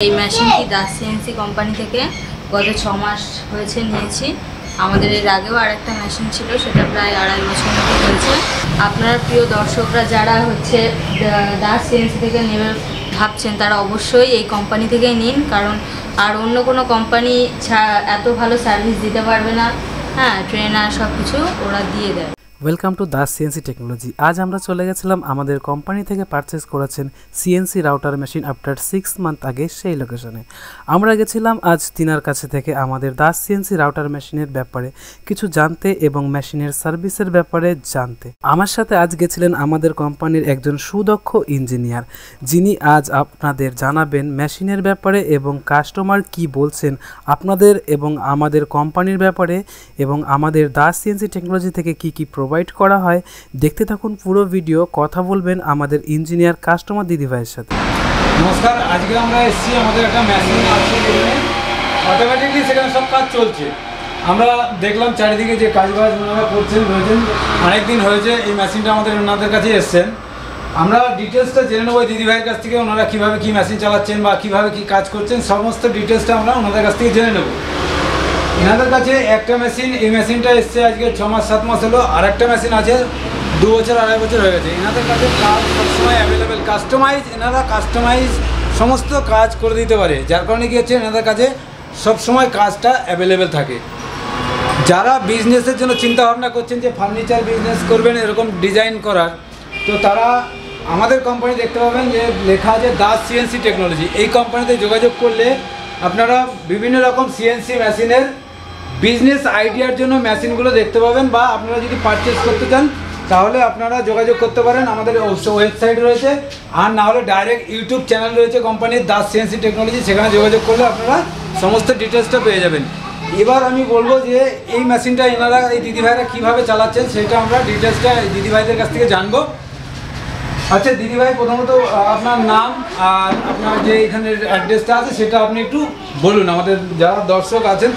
এই মেশিনটি Das CNC company থেকে গত 6 মাস হয়েছে নিয়েছি। আমাদের এর আগেও আরেকটা মেশিন ছিল, সেটা প্রায় 2.5 বছর মতো হয়েছে। আপনারা প্রিয় দর্শকরা যারা দাস সিএনসি থেকে নেবে ভাবছেন, তারা অবশ্যই এই কোম্পানি থেকেই নিন, কারণ আর অন্য কোনো কোম্পানি এত ভালো সার্ভিস দিতে পারবে না। হ্যাঁ, ট্রেনার সব কিছু ওরা দিয়ে দেয়। Welcome to Das CNC technology. আজ আমরা চলে গেছিলাম আমাদের কোম্পানি থেকে পারচেস করেছেন CNC router machine after 6 month আগে সেই লোকেশনে। আমরা গেছিলাম আজ তিনার কাছে থেকে আমাদের দাস সিএনসি রাউটার মেশিনের ব্যাপারে কিছু জানতে এবং মেশিনের সার্ভিসের ব্যাপারে জানতে। আমার সাথে আজ গেছিলেন আমাদের কোম্পানির একজন সুদক্ষ ইঞ্জিনিয়ার, যিনি আজ আপনাদের জানাবেন মেশিনের ব্যাপারে এবং কাস্টমার কি বলছেন আপনাদের এবং আমাদের কোম্পানির ব্যাপারে, এবং আমাদের দাস সিএনসি টেকনোলজি থেকে কি কি প্রোভাইড করা হয়। দেখতে থাকুন পুরো ভিডিও। কথা বলবেন আমাদের ইঞ্জিনিয়ার কাস্টমার দিদিভাইয়ের সাথে। নমস্কার, আজকে আমরা এসেছি, আমাদের একটা মেশিন আছে, অটোমেটিকলি সেখানে সব কাজ চলছে। আমরা দেখলাম চারিদিকে যে কাজবাজ ওনারা করছেন রয়েছেন, অনেকদিন হয়েছে এই মেশিনটা আমাদের ওনাদের কাছে এসছেন। আমরা ডিটেলসটা জেনে নেবো দিদিভাইয়ের কাছ থেকে, ওনারা কীভাবে কী মেশিন চালাচ্ছেন বা কীভাবে কী কাজ করছেন, সমস্ত ডিটেলসটা আমরা ওনাদের কাছ থেকে জেনে নেব। এনাদের কাছে একটা মেশিন, এই মেশিনটা এসছে আজকে 6 মাস 7 মাস হলো, আর একটা মেশিন আছে 2 বছর 2.5 বছর হয়ে গেছে। এনাদের কাছে কাজ সবসময় অ্যাভেলেবেল, এনারা কাস্টমাইজ সমস্ত কাজ করে দিতে পারে, যার কারণে কী হচ্ছে এনাদের কাছে সবসময় কাজটা অ্যাভেলেবেল থাকে। যারা বিজনেসের জন্য চিন্তা ভাবনা করছেন যে ফার্নিচার বিজনেস করবেন এরকম ডিজাইন করার, তো তারা আমাদের কোম্পানি দেখতে পাবেন যে লেখা আছে দাস সিএনসি টেকনোলজি। এই কোম্পানিতে যোগাযোগ করলে আপনারা বিভিন্ন রকম সিএনসি মেশিনের বিজনেস আইডিয়ার জন্য মেশিনগুলো দেখতে পাবেন, বা আপনারা যদি পারচেস করতে চান তাহলে আপনারা যোগাযোগ করতে পারেন। আমাদের ওয়েবসাইট রয়েছে, আর না হলে ডাইরেক্ট ইউটিউব চ্যানেল রয়েছে কোম্পানির দাস সিএনসি টেকনোলজি, সেখানে যোগাযোগ করলে আপনারা সমস্ত ডিটেলসটা পেয়ে যাবেন। এবার আমি বলবো যে এই মেশিনটা এনারা এই দিদিভাইরা কীভাবে চালাচ্ছেন সেটা আমরা ডিটেলসটা দিদিভাইদের কাছ থেকে জানবো। আচ্ছা দিদিভাই, প্রথমত আপনার নাম আর আপনার যে এখানের অ্যাড্রেসটা আছে সেটা আপনি একটু বলুন আমাদের যারা দর্শক আছেন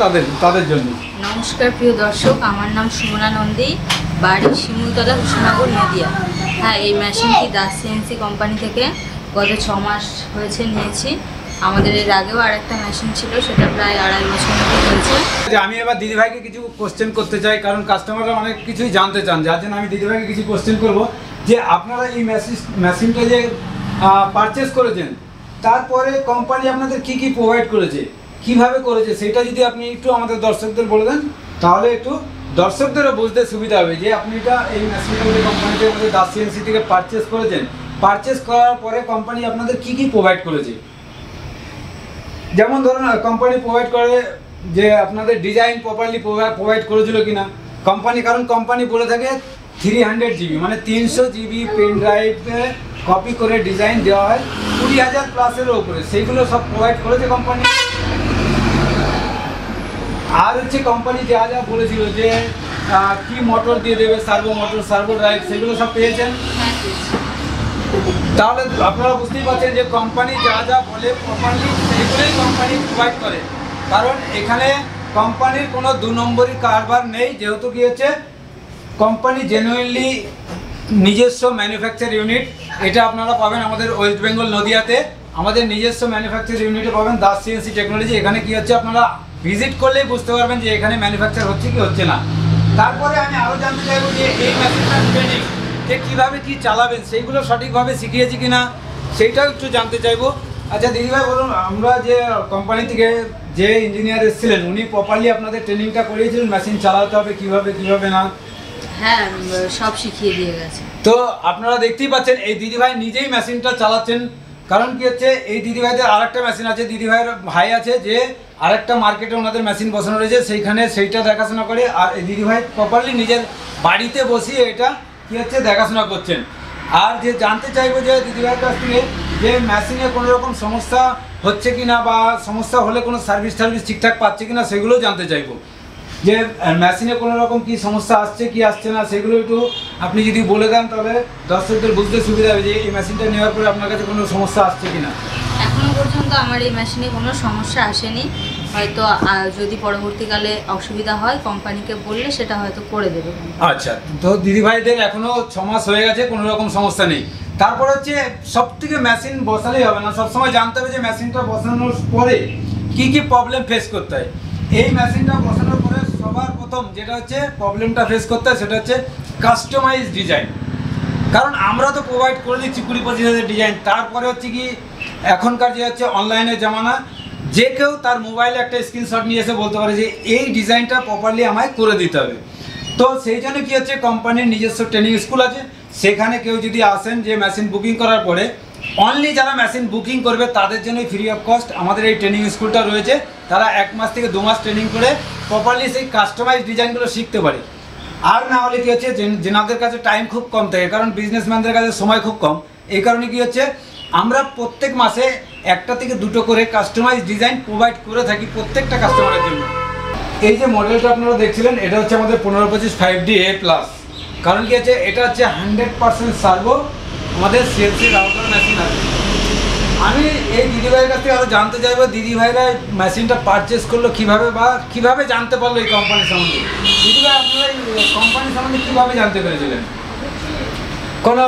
তাদের জন্য। নমস্কার প্রিয় দর্শক, আমার নাম সুমনা নন্দী, বাড়ি শিমুলতলা, কুশিনগর, নদিয়া। হ্যাঁ, এই মেশিনটি দাস সিএনসি কোম্পানি থেকে গত 6 মাস হয়েছে নিয়েছি। আমাদের এর আগেও আরেকটা মেশিন ছিল, সেটা প্রায় 2.5 বছর মতো হয়েছে। আমি এবার দিদিভাইকে কিছু কোশ্চেন করতে চাই, কারণ কাস্টমাররা অনেক কিছুই জানতে চান, যার জন্য আমি দিদিভাইকে কিছু কোশ্চেন করবো যে আপনারা এই মেশিনটা যে পারচেস করেছেন, তারপরে কোম্পানি আপনাদের কি কি প্রোভাইড করেছে, কিভাবে করেছে, সেটা যদি আপনি একটু আমাদের দর্শকদের বলে দেন, তাহলে একটু দর্শকদেরও বুঝতে সুবিধা হবে যে আপনি এই মেশিনটা কোম্পানিতে আমাদের দাস সিএনসি থেকে পারচেস করেছেন। পারচেস করার পরে কোম্পানি আপনাদের কি কি প্রোভাইড করেছে। যেমন ধরুন কোম্পানি প্রোভাইড করে যে আপনাদের ডিজাইন প্রপারলি প্রোভাইড করেছিল কিনা কোম্পানি, কারণ কোম্পানি বলে থাকে 300 GB মানে 300 GB পেন ড্রাইভে কপি করে ডিজাইন দেওয়া হয় 20,000 প্লাসেরও উপরে, সেইগুলো সব প্রোভাইড করেছে কোম্পানি। আর হচ্ছে কোম্পানি যা যা বলেছিল যে কি মোটর দিয়ে দেবে, সার্ভো মোটর, সার্ভো ড্রাইভ, সেগুলো সব পেয়েছেন। তাহলে আপনারা বুঝতেই পারছেন যে কোম্পানি যা যা বলে প্রপারলি সেগুলোই কোম্পানি প্রোভাইড করে, কারণ এখানে কোম্পানির কোনো 2 নম্বরই কারবার নেই। যেহেতু কি হচ্ছে কোম্পানি জেনুইনলি নিজস্ব ম্যানুফ্যাকচার ইউনিট, এটা আপনারা পাবেন আমাদের ওয়েস্ট বেঙ্গল নদিয়াতে। আমাদের নিজস্ব ম্যানুফ্যাকচার ইউনিটে পাবেন দাস সিএনসি টেকনোলজি। এখানে কি হচ্ছে আপনারা ভিজিট করলেই বুঝতে পারবেন যে এখানে ম্যানুফ্যাকচার হচ্ছে কি হচ্ছে না। তারপরে আমি আরও জানতে চাইবো যে এই মেশিনটার ট্রেনিং যে কীভাবে কী চালাবেন সেইগুলো সঠিকভাবে শিখিয়েছি কি না সেইটাও একটু জানতে চাইবো। আচ্ছা দিদিভাই বলুন, আমরা যে কোম্পানি থেকে যে ইঞ্জিনিয়ার এসেছিলেন উনি প্রপারলি আপনাদের ট্রেনিংটা করিয়েছিলেন মেশিন চালাতে হবে কীভাবে না? হ্যাঁ, সব শিখিয়ে দিয়ে গেছে। তো আপনারা দেখতেই পাচ্ছেন এই দিদিভাই নিজেই মেশিনটা চালাচ্ছেন, কারণ কি হচ্ছে এই দিদিভাইদের আরেকটা মেশিন আছে, দিদিভাইয়ের ভাই আছে যে আরেকটা মার্কেটে ওনাদের মেশিন বসানো রয়েছে, সেইটা দেখাশোনা করে, আর এই দিদিভাই প্রপারলি নিজের বাড়িতে বসিয়ে এটা কি হচ্ছে দেখাশোনা করছেন। আর যে জানতে চাইবো যে দিদিভাইয়ের কাছ থেকে যে মেশিনে কোনো রকম সমস্যা হচ্ছে কি না, বা সমস্যা হলে কোনো সার্ভিস ঠিকঠাক পাচ্ছে কি না সেগুলোও জানতে চাইবো, যে মেশিনে কোনো রকম কি সমস্যা আসছে কি আসছে না সেগুলো একটু আপনি যদি বলে দেন তাহলে দর্শকদের বুঝতে সুবিধা হবে যে এই মেশিনটা নেওয়ার পরে আপনার কাছে কোনো সমস্যা আসছে কি না। এখনো পর্যন্ত আমার এই মেশিনে কোনো সমস্যা আসেনি। হয়তো যদি পরবর্তীকালে অসুবিধা হয় কোম্পানিকে বললে সেটা হয়তো করে দেবে। আচ্ছা, তো দিদিভাইদের এখনো 6 মাস হয়ে গেছে, কোনো রকম সমস্যা নেই। তারপর হচ্ছে সব থেকে মেশিন বসালেই হবে না, সবসময় জানতে হবে যে মেশিনটা বসানোর পরে কি কি প্রবলেম ফেস করতে হয়। এই মেশিনটা বসানোর পরে সবার প্রথম যেটা হচ্ছে প্রবলেমটা ফেস করতে হয় সেটা হচ্ছে কাস্টমাইজ ডিজাইন। কারণ আমরা তো প্রোভাইড করে দিচ্ছি 20-25 ডিজাইন, তারপরে হচ্ছে কি এখনকার যে হচ্ছে অনলাইনের জামানা, যে কেউ তার মোবাইলে একটা স্ক্রিনশট নিয়ে এসে বলতে পারে যে এই ডিজাইনটা প্রপারলি আমায় করে দিতে হবে। তো সেই জন্য কী হচ্ছে, কোম্পানির নিজস্ব ট্রেনিং স্কুল আছে, সেখানে কেউ যদি আসেন যে মেশিন বুকিং করার পরে অনলি যারা মেশিন বুকিং করবে তাদের জন্যই ফ্রি অফ কস্ট আমাদের এই ট্রেনিং স্কুলটা রয়েছে। তারা 1 মাস থেকে 2 মাস ট্রেনিং করে প্রপারলি সেই কাস্টমাইজ ডিজাইনগুলো শিখতে পারে। আর না হলে কী হচ্ছে, যেনাদের কাছে টাইম খুব কম থাকে, কারণ বিজনেসম্যানদের কাছে সময় খুব কম, এই কারণে কী হচ্ছে আমরা প্রত্যেক মাসে 1টা থেকে 2টো করে কাস্টমাইজ ডিজাইন প্রোভাইড করে থাকি প্রত্যেকটা কাস্টমারের জন্য। এই যে মডেলটা আপনারা দেখছিলেন এটা হচ্ছে আমাদের 1525 5D A+। কারণ কি হচ্ছে, এটা হচ্ছে 100% সার্ভো আমাদের CNC রাউটার মেশিন আছে। আমি এই দিদিভাইয়ের কাছ থেকে আরও জানতে চাইবো দিদিভাইরা মেশিনটা পারচেস করলো কীভাবে বা কীভাবে জানতে পারলো এই কোম্পানির সম্বন্ধে। দিদিভাই আপনারা এই কোম্পানির সম্বন্ধে কীভাবে জানতে পেরেছিলেন? কোনো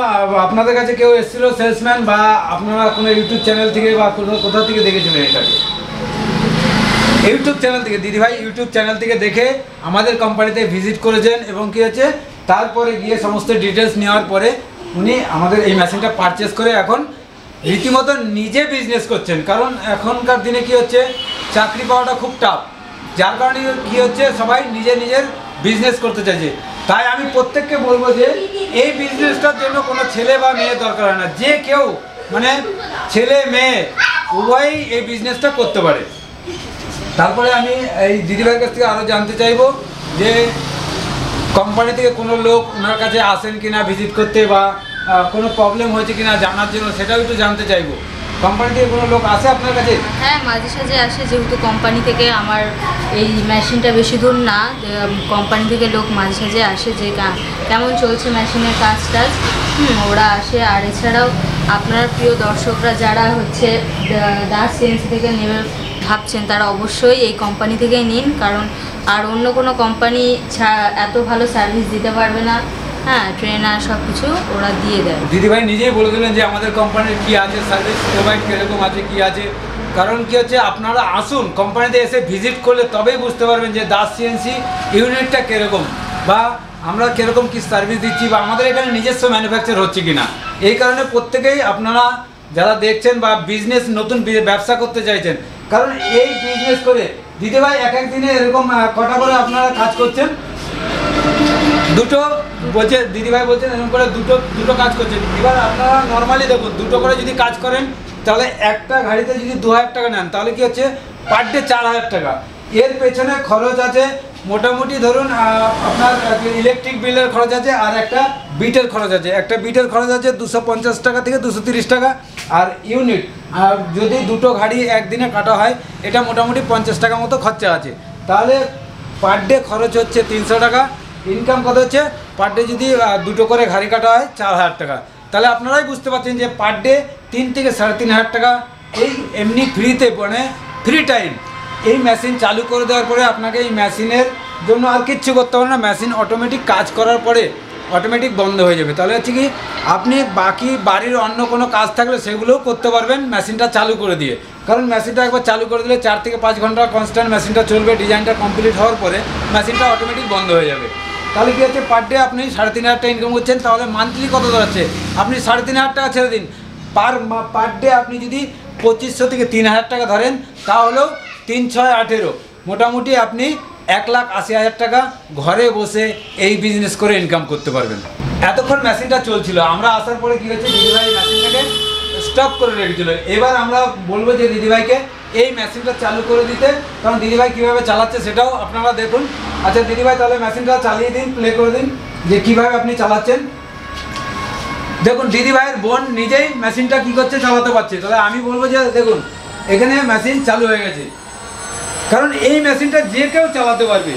আপনাদের কাছে কেউ এসেছিলো সেলসম্যান, বা আপনারা কোনো ইউটিউব চ্যানেল থেকে বা কোথাও থেকে দেখেছিলেন এটাকে? ইউটিউব চ্যানেল থেকে, দিদিভাই ইউটিউব চ্যানেল থেকে দেখে আমাদের কোম্পানিতে ভিজিট করেছেন এবং কী হচ্ছে তারপরে গিয়ে সমস্ত ডিটেলস নেওয়ার পরে উনি আমাদের এই মেশিনটা পারচেস করে এখন রীতিমতো নিজে বিজনেস করছেন। কারণ এখনকার দিনে কি হচ্ছে, চাকরি পাওয়াটা খুব টাফ, যার কারণে কি হচ্ছে সবাই নিজের বিজনেস করতে চাইছে। তাই আমি প্রত্যেককে বলবো যে এই বিজনেসটার জন্য কোনো ছেলে বা মেয়ে দরকার হয় না, যে কেউ মানে ছেলে মেয়ে উভয়ই এই বিজনেসটা করতে পারে। তারপরে আমি এই দিদিভাইয়ের কাছ থেকে আরও জানতে চাইবো যে কোম্পানি থেকে কোনো লোক ওনার কাছে আসেন কিনা ভিজিট করতে, বা কোনো প্রবলেম হয়েছে কিনা জানার জন্য, সেটাও একটু জানতে চাইবো। কোম্পানি থেকে কোনো লোক আসে আপনার কাছে? হ্যাঁ, মাঝে সাঝে আসে, যেহেতু কোম্পানি থেকে আমার এই মেশিনটা বেশি দূর না, কোম্পানি থেকে লোক মাঝে সাঝে আসে যে কেমন চলছে মেশিনের কাজ টাজ, ওরা আসে। আর এছাড়াও আপনার প্রিয় দর্শকরা যারা হচ্ছে দাস সিএনসি থেকে নেবে ভাবছেন তারা অবশ্যই এই কোম্পানি থেকেই নিন, কারণ আর অন্য কোনো কোম্পানি এত ভালো সার্ভিস দিতে পারবে না। হ্যাঁ, ট্রেনার সব কিছু ওরা দিয়ে দেয়। দিদিভাই নিজেই বলে দিলেন যে আমাদের কোম্পানির কী আছে, সার্ভিস প্রোভাইড কীরকম আছে, কী আছে। কারণ কী হচ্ছে, আপনারা আসুন, কোম্পানিতে এসে ভিজিট করলে তবেই বুঝতে পারবেন যে দাস সিএনসি ইউনিটটা কীরকম, বা আমরা কীরকম কী সার্ভিস দিচ্ছি, বা আমাদের এখানে নিজস্ব ম্যানুফ্যাকচার হচ্ছে কি না। এই কারণে প্রত্যেকেই আপনারা যারা দেখছেন বা বিজনেস নতুন ব্যবসা করতে চাইছেন, কারণ এই বিজনেস করে দিদিভাই এক দিনে এরকম কটা করে আপনারা কাজ করছেন? দুটো বলছে দিদিভাই, বলছেন এরকম করে দুটো কাজ করছেন। এবার আপনারা নর্মালি দেখুন, দুটো করে যদি কাজ করেন তাহলে একটা গাড়িতে যদি 2000 টাকা নেন তাহলে কি হচ্ছে পার ডে 4000 টাকা। এর পেছনে খরচ আছে মোটামুটি ধরুন আপনার ইলেকট্রিক বিলের খরচ আছে, আর একটা বিটের খরচ আছে। একটা বিটের খরচ আছে 250 টাকা থেকে 230 টাকা, আর ইউনিট আর যদি দুটো গাড়ি একদিনে কাটা হয় এটা মোটামুটি 50 টাকা মতো খরচা আছে। তাহলে পার ডে খরচ হচ্ছে 300 টাকা। ইনকাম কত হচ্ছে পার ডে যদি দুটো করে গাড়ি কাটা হয় 4000 টাকা। তাহলে আপনারাই বুঝতে পারছেন যে পার ডে 3 থেকে 3500 টাকা এই এমনি ফ্রিতে, মানে ফ্রি টাইম এই মেশিন চালু করে দেওয়ার পরে আপনাকে এই মেশিনের জন্য আর কিচ্ছু করতে হবে না। মেশিন অটোমেটিক কাজ করার পরে অটোমেটিক বন্ধ হয়ে যাবে। তাহলে হচ্ছে কি আপনি বাকি বাড়ির অন্য কোনো কাজ থাকলে সেগুলোও করতে পারবেন মেশিনটা চালু করে দিয়ে। কারণ মেশিনটা একবার চালু করে দিলে 4 থেকে 5 ঘন্টা কনস্ট্যান্ট মেশিনটা চলবে। ডিজাইনটা কমপ্লিট হওয়ার পরে মেশিনটা অটোমেটিক বন্ধ হয়ে যাবে। তাহলে কী হচ্ছে, পার ডে আপনি 3500 টাকা ইনকাম করছেন। তাহলে মান্থলি কত দাঁড়াচ্ছে, আপনি 3500 টাকা ছেড়ে দিন, পার ডে আপনি যদি 2500 থেকে 3000 টাকা ধরেন তাহলেও 3 6 18 মোটামুটি আপনি 1,80,000 টাকা ঘরে বসে এই বিজনেস করে ইনকাম করতে পারবেন। এতক্ষণ মেশিনটা চলছিল, আমরা আসার পরে কী হচ্ছে দিদিভাই মেশিনটাকে স্টপ করে রেখেছিল। এবার আমরা বলবো যে দিদিভাইকে এই মেশিনটা চালু করে দিতে, কারণ দিদিভাই কীভাবে চালাচ্ছে সেটাও আপনারা দেখুন। আচ্ছা দিদিভাই, তাহলে মেশিনটা চালিয়ে দিন, প্লে করে দিন যে কীভাবে আপনি চালাচ্ছেন। দেখুন দিদিভাইয়ের বোন নিজেই মেশিনটা কী করছে, চালাতে পারছে। তাহলে আমি বলবো যে দেখুন এখানে মেশিন চালু হয়ে গেছে, কারণ এই মেশিনটা যে কেউ চালাতে পারবে।